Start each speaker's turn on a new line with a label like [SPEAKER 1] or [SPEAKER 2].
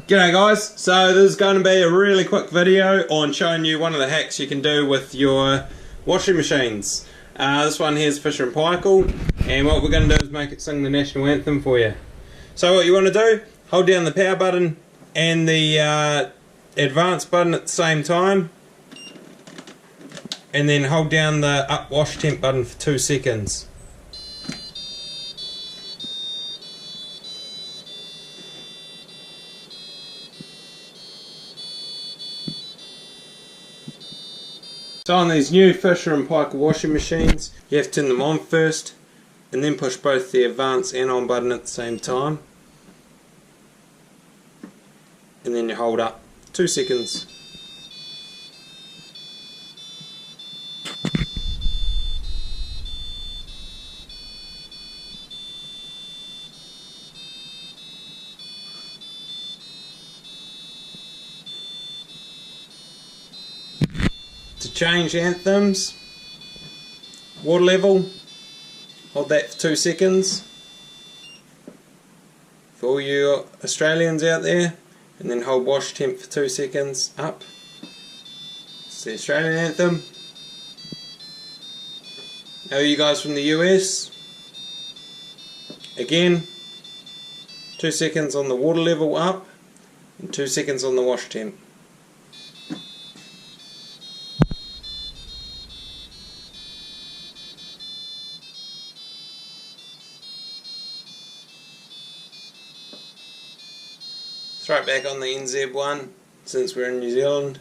[SPEAKER 1] G'day guys, so this is going to be a really quick video on showing you one of the hacks you can do with your washing machines. This one here is Fisher & Paykel, and what we're going to do is make it sing the national anthem for you. So what you want to do, hold down the power button and the advance button at the same time, and then hold down the up wash temp button for 2 seconds. So on these new Fisher & Paykel washing machines, you have to turn them on first and then push both the advance and on button at the same time, and then you hold up 2 seconds. To change anthems, water level, hold that for 2 seconds for all you Australians out there, and then hold wash temp for 2 seconds up. It's the Australian anthem. Now you guys from the US, again 2 seconds on the water level up and 2 seconds on the wash temp. Throw it back on the NZ one since we're in New Zealand.